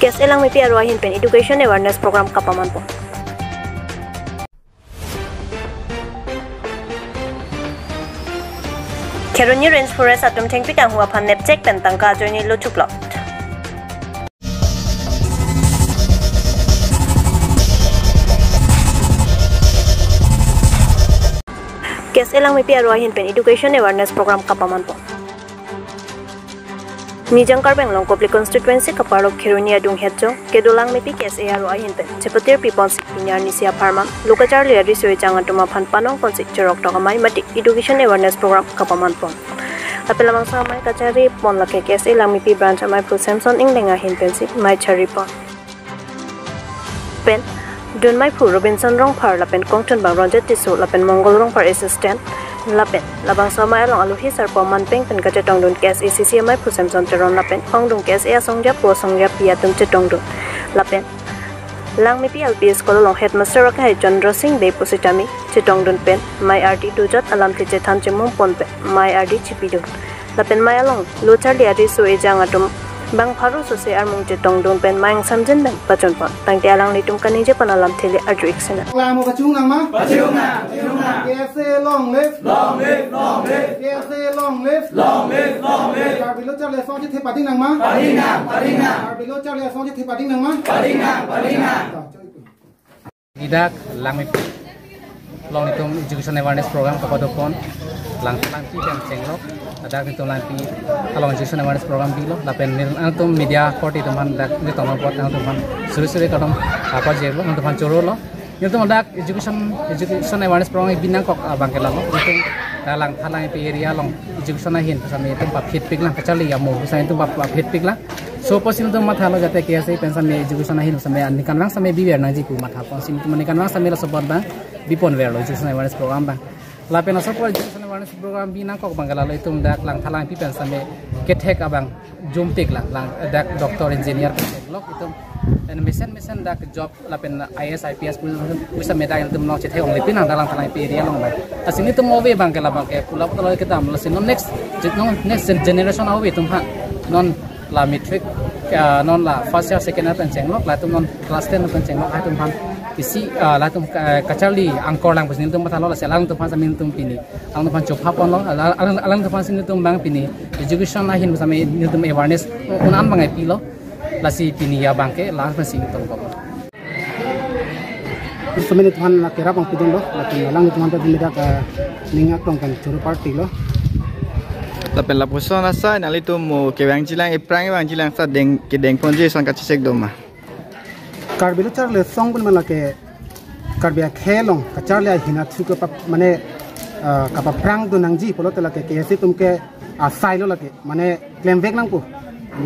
Kes elang mipi arwahin pen education awareness program kapaman po. Keruni rainforest atum tengpi kang hua pan nepcek pen tangka journey lutuklot. Kes elang mipi arwahin pen education awareness program kapaman po. Nijang Karbeng long Kopli constituency kaparok Keruni adung hetjo kedulang mipi kes arwahin pen cepetir people pinyar nisia parma lukachar liari sui jangan tuma pan panong konsik cerok dokamai matik education awareness program kapaman po. Apela mangsa mai kachari pon lake kes elang mipi branch amai pu Samson inglenga hin pensi mai chari pon. Pen Dun mai pu Robinson rong par lapen kongtun bang ronjet tisu lapen Mongol rong par assistant lapen labang sama along aluhi sarpo manpeng pen kacetong dun kes ECC mai pu Samson teron lapen ong dung kes songjap po songjap pia tum cetong dun lapen lang mipi LP sekolah long headmaster rakai Chandra Singh de pusitami cetong dun pen mai RD dujat alam tice than cemung pon pen mai RD cipi dun lapen mai along luchar liari su ejang atum bang pharu sose armung cetong dun pen maing samjen ben pachon pon tang te alang litum kanije panalam thele arju iksena Lamo kachung nang ma kachung na kese long live kese long live karbilo char le song che pading nang ma pading na karbilo char le song che pading nang ma pading na Idak lang long nitum education awareness program kapadopon lang pi dan cenglok ada nitum lang pi along education awareness program bilo lapen nitum media forty tuman dak nitum pot tuman suri kadam apa jelo tuman choro lo nitum dak education awareness program binang kok bangkela lo nitum dalang thalang pi area long education hin pasame nitum pap hit pik lang kachali ya mo pasame nitum pap hit pik lang so posin nitum matha lo jate ke ase pensan me education hin pasame anikan lang same biwer na ji ku matha posin nitum anikan lang same lo support bang bipon ver lo education awareness program bang lapen support education awareness program binang kok bangkela lo itum dak lang thalang pi pensame ketek abang jumpik lang dak doktor engineer lok itum and mission dak job lapen IS IPS bisa medai itum no chethe ong lipin dalang thalang pi area long bai asini tum ove bangkela bangke pula pula kita amlasin next generation ove tum ha non la metric non la first year second year penceng lok la tum non class 10 penceng lok ha tum han isi la tum kachali angkor lang pasini tum mathalo la selang tum pan samin tum pini ang tum pan chopha pon lo alang tum pan sin tum bang pini education la hin same tum awareness unan bangai pi lo lasi pini ya bangke la pasing tum ko semenit han la kera bang pidon lo lakin lang tum han ta dimida ka ningak tong kan churu party lo lapen la posona sa nali tum kewang jilang iprang wang jilang sa deng ke deng ponje sang kachisek doma karbilo char le song bun malake karbia khelong kachar le hina thuke pap mane kapa prang do nangji polo tela ke ese tumke sailo lake mane claim vek nang pu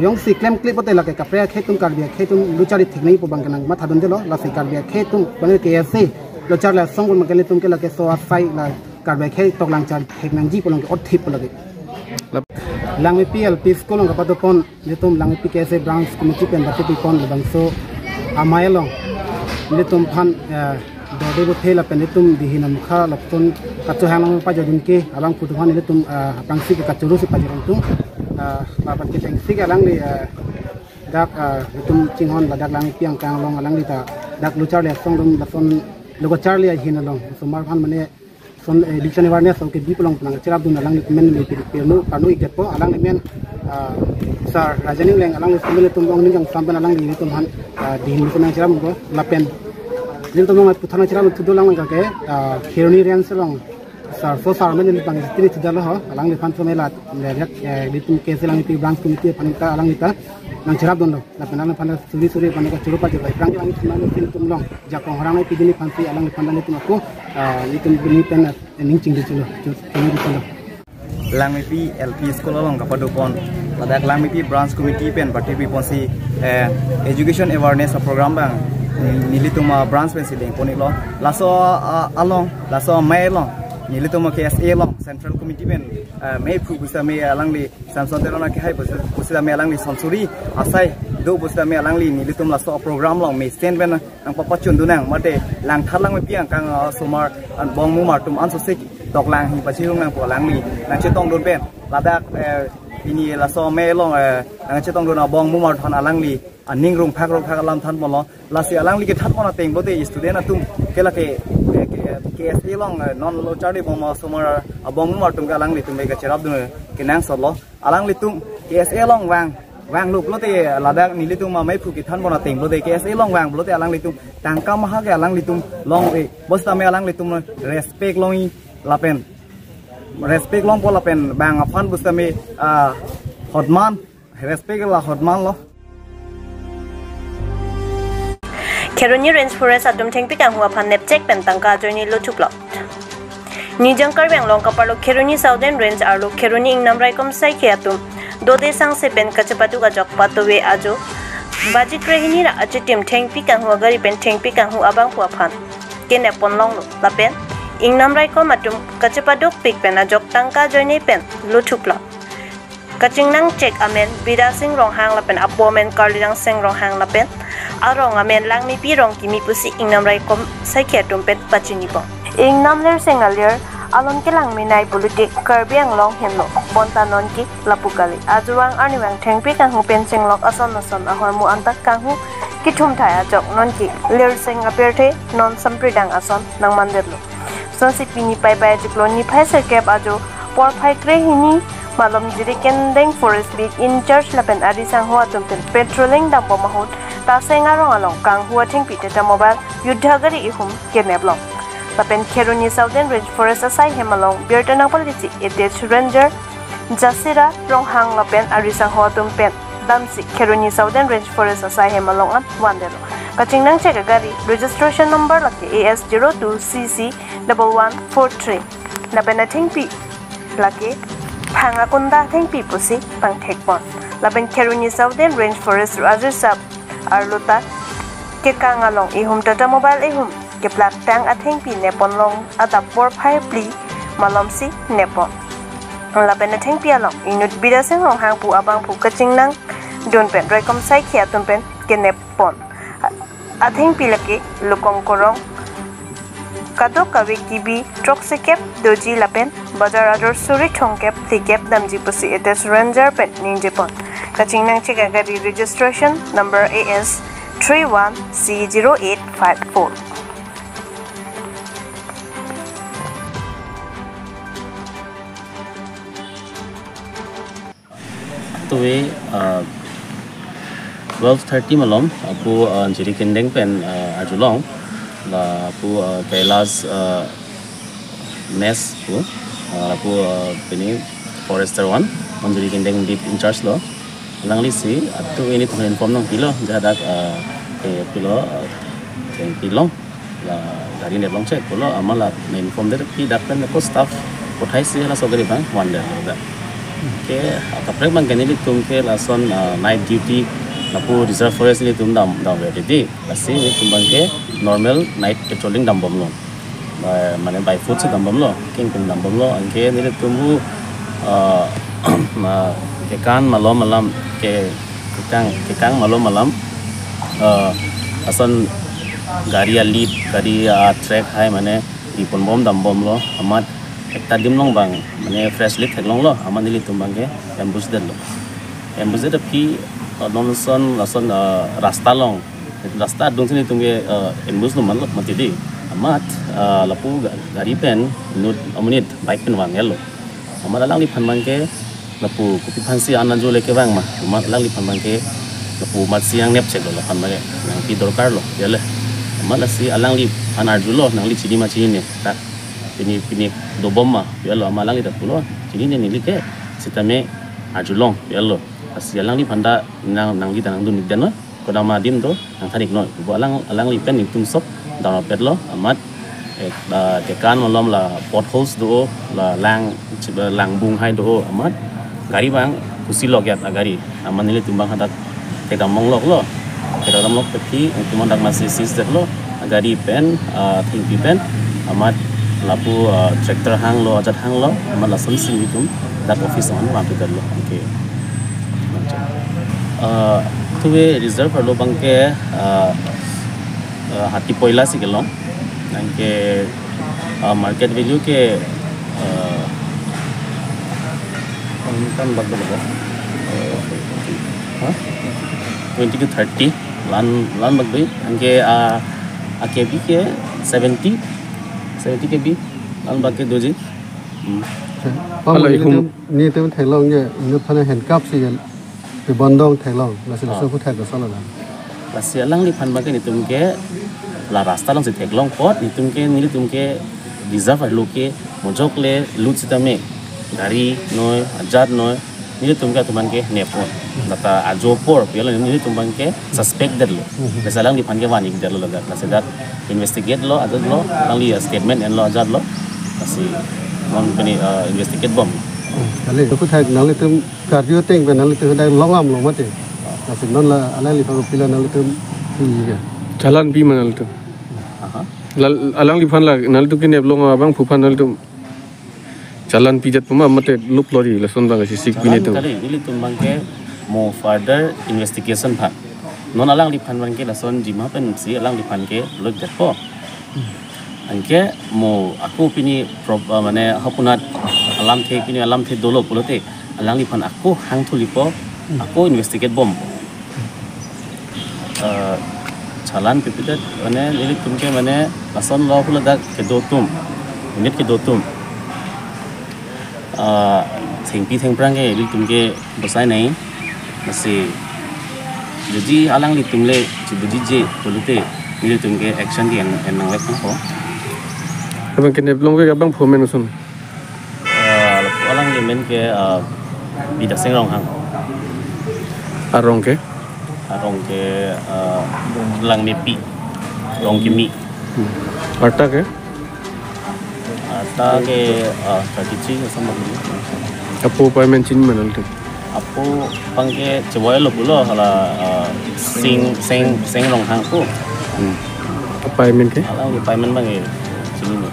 yong si claim clip bote lake kapria khetum karbia khetum luchari thik nei pu bang kanang ma thadon delo la si karbia khetum mane ke ese lo char le song bun makele tumke lake so sai la karbia khe tok lang char thik nangji polong ke ot thip lake langi PL school ng kapadopon nitum langi PKS branch committee pen bati pon bang so amayalong nitum phan dode bo thela pen nitum dihinam kha lapton kachu hangang pa jodun ke alang putu han nitum apangsi ke kachuru si pajirong tum papan ke tengsi ke alang li dak nitum chinghon badak langi piang kang long alang li ta dak luchar le song dum lapon logo charlie hinalong so mar phan mane son education awareness ke bipolong nang cerap dun alang men le pirnu panu iket po alang men sar rajaning leng alang semele tumbong ningang sampan alang ni tum han din nang cerap ko lapen din tum ngai puthana cerap tu dolang ka ke Keruni ranselong sar so sar men ni pang tini tidalo ho alang ni fan somela le yak di tum ke selang ti branch committee panika alang ni ta nang cerap dun lapen alang fan suri panika churu pa jai prang alang tin tum long jakong harang ni pidini fanti alang ni fan tum aku itu bini pen ning cing dicilo lang mipi LP school long kapadopon ladak lang mipi branch committee pen party pi ponsi education awareness program bang nilituma branch pen sideng poni lo laso along laso mai long nilituma KSA long central committee pen mai phu bisa me alang li samson terona ke hai bisa me alang li sonsuri asai do bisa me alang li nilitum laso program long me stand pen ang papa chun dunang mate lang thalang me piang kang sumar an bong mu mar tum an so sik dok lang hi pachi rung nang po lang li nang che tong don pen ladak ini la so me long ang chetong dona bong mu mar thon alang li aning rung phak alam than bolo la si alang li ke that ona teng bote student atum kela ke KSA long non lo chari bom somar abong mu mar tum alang li tum ga cherap dun ke nang solo alang li tum KSA long wang lục lo te ladak ni litung ma mai phu ki than bona teng lo te KSA long wang lo te alang litung tangka ma ha ke alang litung long e bosta me alang litung respect long i lapen respect long pola pen bang afan bosta me hotman respect la hotman lo Kheruni Range Forest adum thengpi kang hua phan nepchek pen tangka joini lo thuplo ni jangkar bang long kapalo Kheruni Southern Range arlo Kheruni ingnam rai kom sai ke atum dode sang se pen kachapatu ka jok patowe ajo baji krehini ra achitim thengpi kang hua gari pen thengpi kang hu abang hua phan kene pon long lo lapen ingnam rai kom atum kachapaduk pik pen ajok tangka joini pen lo thuplo kaching nang check amen bida sing rong hang lapen apomen karlirang sing rong hang lapen arong amen langmi pi rong kimi pusi ingnam rai kom sai ke atum pen pachini po ingnam ler sengalir alon ke lang minai politik karbiang long henlo bonta non ki lapukali ajuang arniwang thengpi kang hu pen senglok ason ahormu antak kang hu ki thum thaya jok non ki ler seng aperte non sampridang ason nang manderlo sonsi pini pai pai jiklo ni phai ser kep ajo por phai kre hini malom jiri kendeng forest lead in charge lapen adi sang huwa tumpen patrolling dam bo mahut ta senga rong along kang huwa thengpi teta mobile yuddha gari ihum keneblong lapen Kheruni Southern Range Forest asai hemalong birtanang policy etech ranger jasira ronghang lapen arisang hotum pen damsi Kheruni Southern Range Forest asai hemalong an wandelo kachingnang cheka gari registration number laki AS02CC1143 lapen thengpi laki phanga kunda thengpi pusi pang thekpon lapen Kheruni Southern Range Forest rajersap arluta kekangalong ihum tata mobile ihum ke plak tang atheng pi nepon long atapor phai pli malom si nepon lapen atheng pi along inut bidaseng rong hang pu abang pu kaching nang don pen roi kom sai khia tum pen ke nepon atheng pi laki lukong korong kadok kawe kibi trok se kep doji lapen bazar ador suri thong kep thi kep damji pusi etes ranger pen ninjepon kaching nang cheka gari registration number AS31C0854 way 12:30 malam aku jadi kendeng pen ajulong la aku Kailas Nes aku ini forester one menjadi kendeng deep in charge lo lang lisi atau ini tuh inform nong pilo jadak pilo pilong la dari neblong cek pilo amala inform dari tidak pen aku staff kotai sih lah sogeri bang wonder da ke kaprek man ganili tumke lason night duty lapu reserve forest ni tum dam ready lasi ni tumbang ke normal night patrolling dam bom lo mane by foot se dam bom lo king tum dam bom lo angke ni tumbu ma ke kan malam ke kang malam ason gari lead gari track hai mane ipon bom dam bom lo amat ekta dim long bang mane fresh lead thek long lo aman nili tumbang ke ambush de pi nonson lason rasta long rasta dong sini tungge ambush lo man lo mati di amat lapu gari pen nut amunit bike pen wang yelo amat alang li phan ke lapu kopi phansi anan jo leke bang ma amat alang li phan ke lapu mat siang nep chek lo phan mage nang pi dorkar lo yele amat lasi alang li phan arju lo nang li chidi ma chini ne ta pini do bomma yelo amalang ida pulo chini ne nili ke sitame ajulong yelo asialang li panda nang li tanang dun nidano koda ma dim do nang thanik no bo alang li pen tum sop daw pedlo amat ke kan molom la potholes do la lang bung hai do amat gari bang kusi log yat agari aman nili tumbang hadak te damong lok lo te damong lok peki tuman dak masih sis lo agari pen thinki pen amat lapu tractor hang lo ajat hang lo amat la sum sing itu dak office on ma pe lo oke tuwe reserve lo bangke hati poila si gelong nangke market value ke kan bagus bagus. 20 to 30 lan bagus. Angke KB ke 70 KB lan bagus doji. Kalau ini tuh Thailand ya, ini pernah handkap sih kan, di Bandung Thailand, masih langsung ke Thailand sana lah. Masih lang lipan bagai ni tumke la rasta lang si Thailand pot ni tumke ni tumke reserve loke mojok le lut sitame gari noi ajat noi ni tumke tumanke nepon nata ajopor pela ni tumanke suspect der lo misalang lipan ke wani der lo lagar masih dat investigate lo ajat lo lang li statement en lo ajat lo masih non peni investigate bom. Kali itu Thai nang itu kardio ting ben nang itu ada longam lo mati. Masih non lah ala lipan pila nang itu ini. Jalan bi mana itu? Alang lipan lah nang itu kini belum abang pupan nang itu jalan pijat pun mati lup lori lah sonda kasih sik bini itu. Kali ini tumbangke mau further investigation pak. Non alang lipan bangke lah son jima pen si alang lipan ke lu jatuh. Angke mau aku pini mana hapunat alam the dolo pulote alang lipan aku hang tulipo aku investigate bom. Jalan pipidat mana ini tumke mana lason lo pula dak kedotum unit kedotum theng prang ke ini tumke besai nai masih jadi alang li tumle jadi je pulote ini tumke action yang nang lek ko Abang kini belum ke abang pomen usun. Alang li men ke bidak seng rong hang Arong ke? Lang mepi rong kimi Arta ke? tradisi sama ni Apo payment chin mana itu? apo pangke cewa lo pulo hala sing rong hang ko Payment ke? alang di payment bang sini